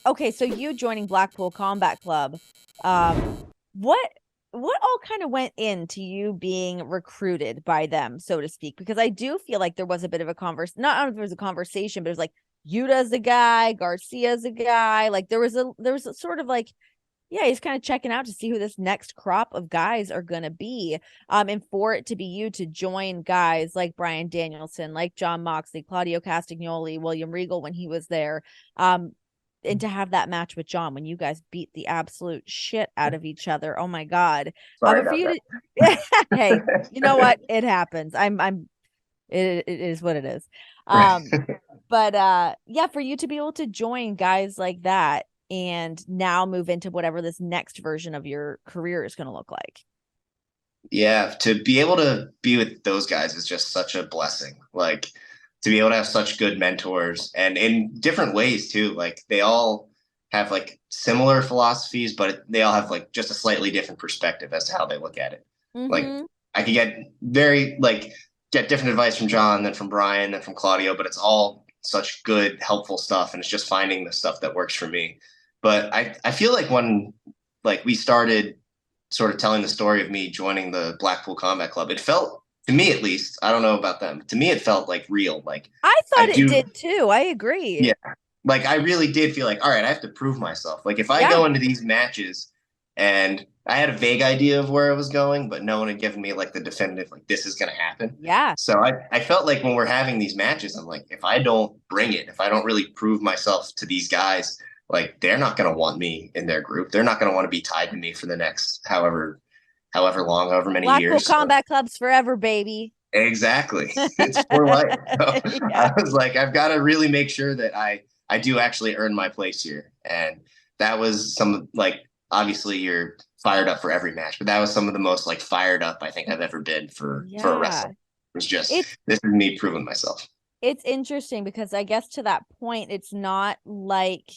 okay, so you joining Blackpool Combat Club, um, what all kind of went into you being recruited by them, so to speak? Because I do feel like there was a bit of a not I don't know if there was a conversation, but it was like Yuta's the guy, Garcia's the guy. Like there was a sort of like, yeah, he's kind of checking out to see who this next crop of guys are gonna be. And for it to be you to join guys like Brian Danielson, like John Moxley, Claudio Castagnoli, William Regal when he was there, um, and to have that match with John when you guys beat the absolute shit out of each other. Oh my God. Sorry But for about you that. to hey, you know what? It happens. It is what it is. Um, but yeah, for you to be able to join guys like that and now move into whatever this next version of your career is going to look like. Yeah, to be able to be with those guys is just such a blessing. Like to be able to have such good mentors and in different ways too. Like they all have like similar philosophies, but they all have like just a slightly different perspective as to how they look at it. Like Mm-hmm. I could get different advice from John, then from Brian, then from Claudio, but it's all such good, helpful stuff. And it's just finding the stuff that works for me. But I feel like when like we started sort of telling the story of me joining the Blackpool Combat Club, it felt to me at least, I don't know about them, to me it felt like real. Like I I thought it do, did too. I agree. yeah. Like I really did feel like, all right, I have to prove myself. Like if I Yeah. go into these matches and I had a vague idea of where I was going, but no one had given me like the definitive, like this is gonna happen. Yeah. So I felt like when we're having these matches, I'm like, if I don't bring it, if I don't really prove myself to these guys, like they're not gonna want me in their group. They're not gonna want to be tied to me for the next however long, however many Blackpool years. So Combat Club's forever, baby. exactly. It's for life. So Yeah. I was like, I've got to really make sure that I do actually earn my place here. And that was some like obviously you're fired up for every match, but that was some of the most like fired up I think I've ever been for a Yeah. wrestling. It was just It's this is me proving myself. it's interesting because I guess to that point, it's not like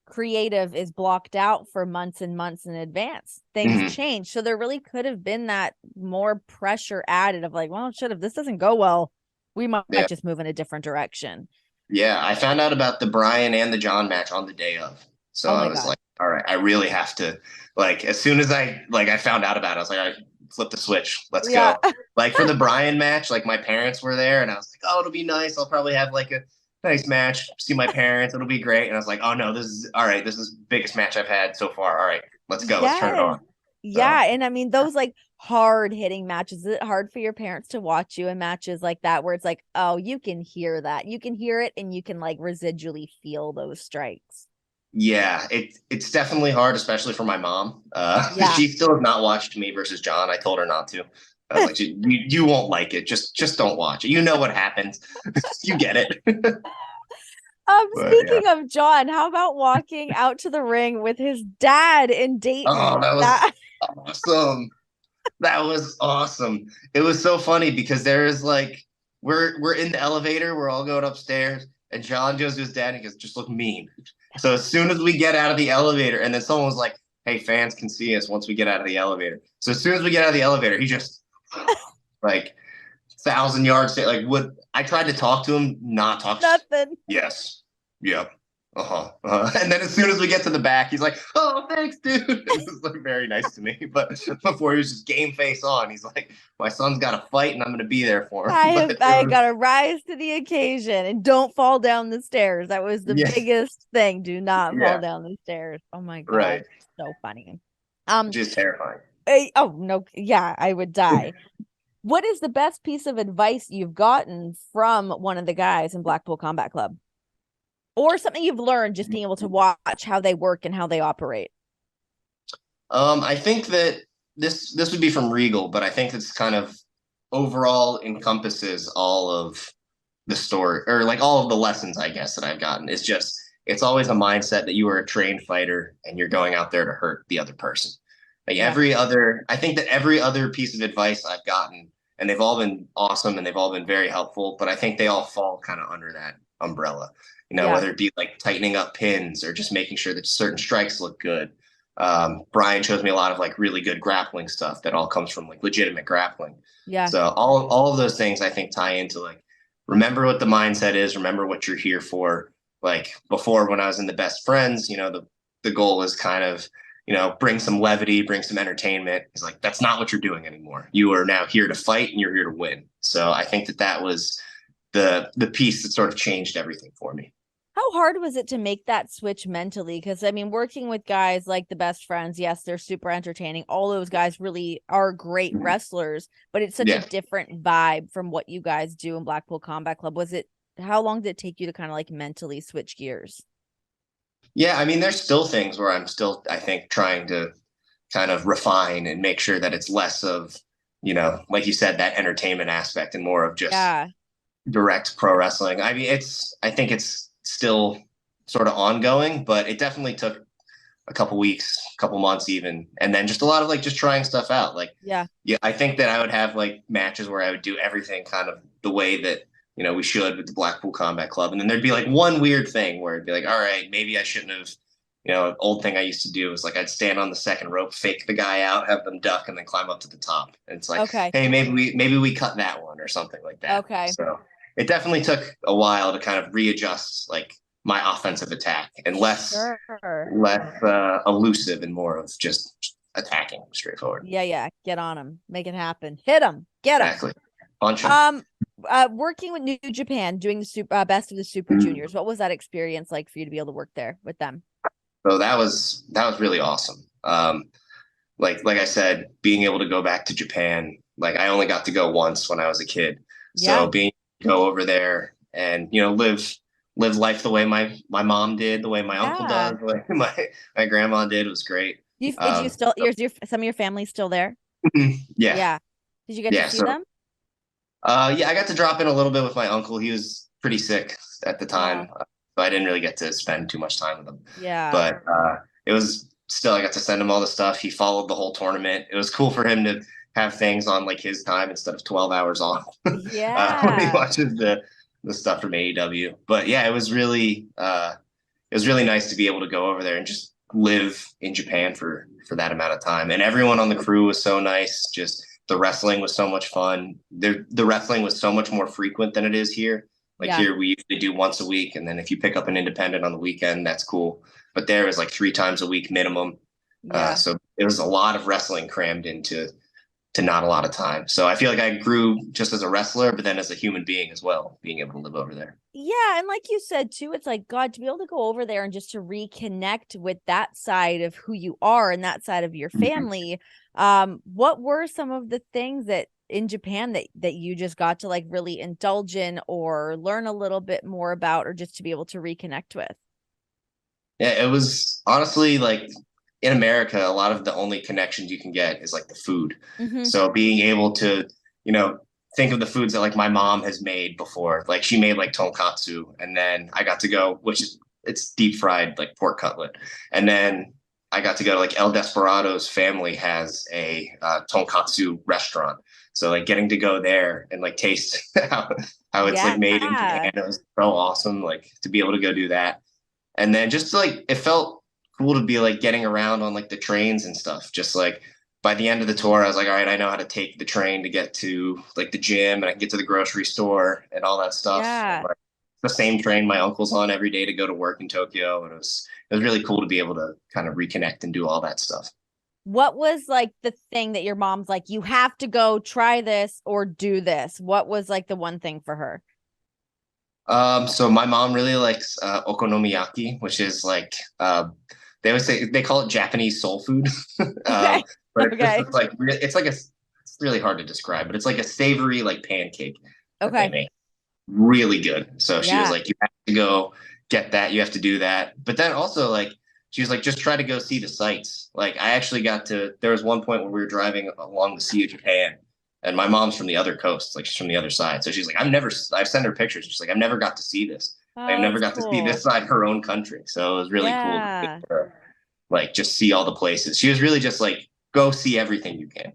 creative is blocked out for months and months in advance. Things Mm-hmm. change. So there really could have been that more pressure added of like, well, shit, if this doesn't go well, we might Yeah. just move in a different direction. Yeah. I found out about the Brian and the John match on the day of. So Oh I my was God. like, all right, I really have to like as soon as I found out about it, I was like, all right, flip the switch. Let's Yeah. go. Like for the Brian match, like my parents were there and I was like, oh, it'll be nice. I'll probably have like a nice match, see my parents, it'll be great. And I was like, oh no, this is all right, this is the biggest match I've had so far. All right, let's go. Let's turn it Yes. on. Yeah. So And I mean, those like hard hitting matches, is it hard for your parents to watch you in matches like that where it's like, oh, you can hear that. You can hear it and you can like residually feel those strikes. yeah, it's definitely hard, especially for my mom. Yeah. She still has not watched me versus John. I told her not to. I was like, you won't like it. Just don't watch it. You know what happens. You get it. But yeah. Speaking of John, how about walking out to the ring with his dad in Oh, Dayton? that was That awesome. That was awesome. It was so funny because there is like we're in the elevator, we're all going upstairs, and John goes to his dad and he goes, just look mean. So as soon as we get out of the elevator, and then someone was like, hey, fans can see us once we get out of the elevator. So as soon as we get out of the elevator, he just like 1,000 yards like what I tried to talk to him, not talk. nothing. Yes. Yep. Uh-huh. And then as soon as we get to the back, he's like, "Oh, thanks, dude." It was like very nice to me. But before he was just game face on, he's like, "My son's got to fight, and I'm going to be there for him." But it I was, gotta rise to the occasion and don't fall down the stairs. That was the yeah, biggest thing. Do not fall yeah, down the stairs. Oh my God. right. So funny. Um, Just terrifying. oh no, yeah, I would die. What is the best piece of advice you've gotten from one of the guys in Blackpool Combat Club? Or something you've learned just being able to watch how they work and how they operate? I think that this would be from Regal, but I think it's kind of overall encompasses all of the story or like all of the lessons I guess that I've gotten. It's just it's always a mindset that you are a trained fighter and you're going out there to hurt the other person. Like Yeah. I think that every other piece of advice I've gotten, and they've all been awesome and they've all been very helpful, but I think they all fall kind of under that umbrella. You know, Yeah. whether it be like tightening up pins or just making sure that certain strikes look good. Brian shows me a lot of like really good grappling stuff that all comes from like legitimate grappling. Yeah. So all of those things I think tie into like remember what the mindset is, remember what you're here for, Like before, when I was in the best friends, the goal is kind of, bring some levity, bring some entertainment. It's like, that's not what you're doing anymore. You are now here to fight and you're here to win. So I think that was the piece that sort of changed everything for me. How hard was it to make that switch mentally? Because I mean, working with guys like the best friends, yes, they're super entertaining. All those guys really are great wrestlers, but it's such a Yeah. different vibe from what you guys do in Blackpool Combat Club. How long did it take you to kind of like mentally switch gears? Yeah. I mean, there's still things where I'm still, I think, trying to kind of refine and make sure that it's less of, like you said, that entertainment aspect and more of just Yeah. direct pro wrestling. I mean, I think it's still sort of ongoing, but it definitely took a couple weeks, couple months even, and then just a lot of like just trying stuff out. Like, Yeah. yeah, I think that I would have like matches where I would do everything kind of the way that we should with the Blackpool Combat Club, and then there'd be like one weird thing where it'd be like, all right, maybe I shouldn't have. An old thing I used to do was like I'd stand on the second rope, fake the guy out, have them duck, and then climb up to the top. And it's like, Okay. hey, maybe we cut that one or something like that. Okay. So it definitely took a while to kind of readjust like my offensive attack and Sure. less elusive and more of just attacking straightforward. Yeah, yeah. Get on them. Make it happen. Hit them. Get them. Exactly. Punch him. Working with New Japan, doing the best of the Super Juniors. What was that experience like for you to be able to work there with them? So that was really awesome. Like I said, being able to go back to Japan, like I only got to go once when I was a kid. So Yeah. being go over there and live life the way my mom did, the way my uncle Yeah. does, the way my grandma did was great. Did you still So, some of your family still there? yeah, Yeah. Did you get to yeah. see So them? yeah, I got to drop in a little bit with my uncle. He was pretty sick at the Oh, time, so I didn't really get to spend too much time with him. yeah. But it was still, I got to send him all the stuff. He followed the whole tournament. It was cool for him to have things on like his time instead of 12 hours off when he Yeah. watches the stuff from AEW. But yeah, it was really nice to be able to go over there and just live in Japan for that amount of time. And everyone on the crew was so nice. Just the wrestling was so much fun. The wrestling was so much more frequent than it is here. Like Yeah. here, we usually do once a week, and then if you pick up an independent on the weekend, that's cool. But there was like 3 times a week minimum. Yeah. So there was a lot of wrestling crammed into to not a lot of time. So I feel like I grew just as a wrestler, but then as a human being as well, being able to live over there. Yeah, and like you said too, it's like God to be able to go over there and just to reconnect with that side of who you are and that side of your Mhm. family. What were some of the things that in Japan that you just got to like really indulge in or learn a little bit more about or just to be able to reconnect with? Yeah, it was honestly like in America, a lot of the only connections you can get is like the food. Mm-hmm. So being able to, you know, think of the foods that like my mom has made before. Like she made like tonkatsu, and then I got to go, which is it's deep fried like pork cutlet, and then I got to go to like El Desperado's family has a tonkatsu restaurant. So like getting to go there and like taste how it's like Yeah. made in Japan, it was so awesome. Like to be able to go do that. And then just like it felt cool to be like getting around on like the trains and stuff. Just like by the end of the tour, I was like, all right, I know how to take the train to get to like the gym and I can get to the grocery store and all that stuff. And Yeah. like the same train my uncle's on every day to go to work in Tokyo. And it was really cool to be able to kind of reconnect and do all that stuff. What was like the thing that your mom's like, you have to go try this or do this? What was like the one thing for her? So my mom really likes okonomiyaki, which is like they always say they call it Japanese soul food. Okay. But it's just Okay. it's like it's really hard to describe, but it's like a savory like pancake that they Okay. make. Really good. So she was Yeah. like, you have to go get that, you have to do that. But then also like she was like, just try to go see the sights. Like I actually got to there was one point where we were driving along the Sea of Japan and my mom's from the other coast, like she's from the other side. So she's like, I've sent her pictures. She's like, I've never got to see this. I've Oh, never that's got to see this cool. side of her own country. So it was really cool to be Yeah. able to, like just see all the places. She was really just like, go see everything you can.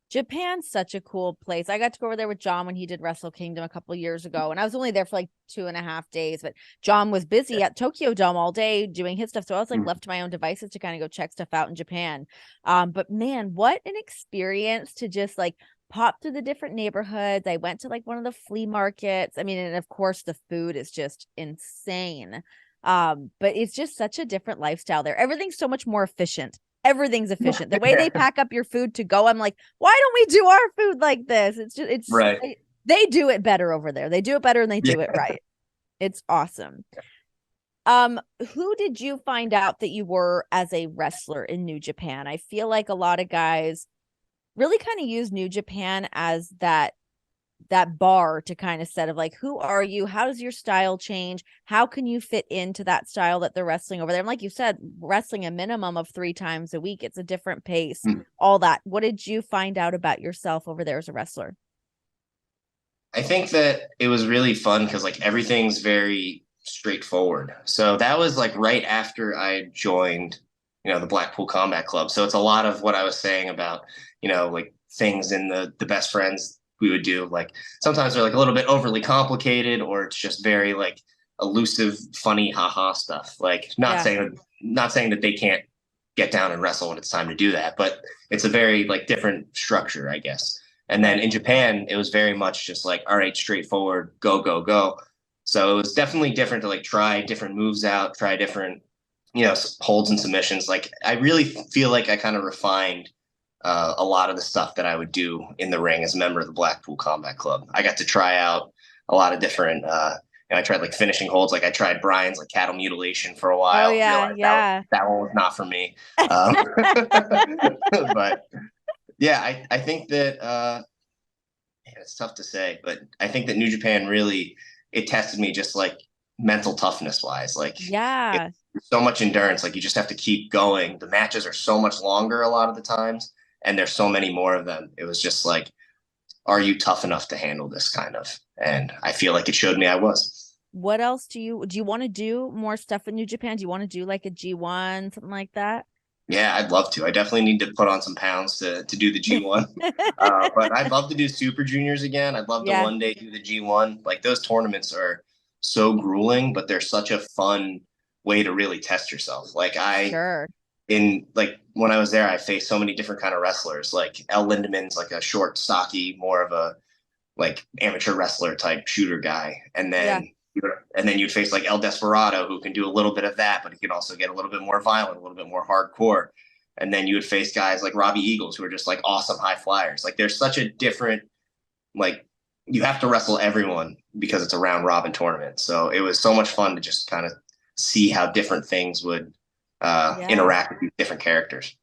Japan's such a cool place. I got to go over there with John when he did Wrestle Kingdom a couple years ago, and I was only there for like 2.5 days. But John was busy at Tokyo Dome all day doing his stuff, so I was like Yeah. left to my own devices to kind of go check stuff out in Japan. But man, what an experience to just like popped through the different neighborhoods. I went to like one of the flea markets. I mean, and of course the food is just insane. But it's just such a different lifestyle there. Everything's so much more efficient. Everything's efficient. The way they pack up your food to go, I'm like, why don't we do our food like this? It's just Right. they do it better over there. They do it better and they Yeah. do it right. It's awesome. Who did you find out that you were as a wrestler in New Japan? I feel like a lot of guys really kind of use New Japan as that bar to kind of set of like, who are you? How does your style change? How can you fit into that style that they're wrestling over there? And like you said, wrestling a minimum of 3 times a week. It's a different pace, all that. What did you find out about yourself over there as a wrestler? I think that it was really fun because like everything's very straightforward. So that was like right after I joined, the Blackpool Combat Club. So it's a lot of what I was saying about, like things in the best friends we would do. Like sometimes they're like a little bit overly complicated, or it's just very like elusive, funny, haha stuff. Like Yeah. not saying that they can't get down and wrestle when it's time to do that, but it's a very like different structure, I guess. And then Right. in Japan, it was very much just like, all right, straightforward, go, go, go. So it was definitely different to like try different moves out, try different, holds and submissions. Like I really feel like I kind of refined a lot of the stuff that I would do in the ring as a member of the Blackpool Combat Club. I got to try out a lot of different, I tried like finishing holds. Like I tried Brian's like cattle mutilation for a Oh while, yeah, realized yeah. that one was not for me. Um, but yeah, I think that man, it's tough to say, but I think that New Japan really it tested me just like mental toughness wise. Like it's Yeah. so much endurance. Like you just have to keep going. The matches are so much longer a lot of the times, and there's so many more of them. It was just like, are you tough enough to handle this kind of? And I feel like it showed me I was. What else do you want to do more stuff in New Japan? Do you want to do like a G1, something like that? Yeah, I'd love to. I definitely need to put on some pounds to do the G1. But I'd love to do Super Juniors again. I'd love to Yeah, one day do the G1. Like those tournaments are so grueling, but they're such a fun way to really test yourself. Like sure. in like when I was there, I faced so many different kind of wrestlers. Like El Lindemann's like a short, stocky, more of a like amateur wrestler type shooter guy, Yeah. and then you'd face like El Desperado, who can do a little bit of that, but he can also get a little bit more violent, a little bit more hardcore. And then you would face guys like Robbie Eagles, who are just like awesome high flyers. Like there's such a different like you have to wrestle everyone because it's a round robin tournament. So it was so much fun to just kind of see how different things would Yeah. interact with these different characters.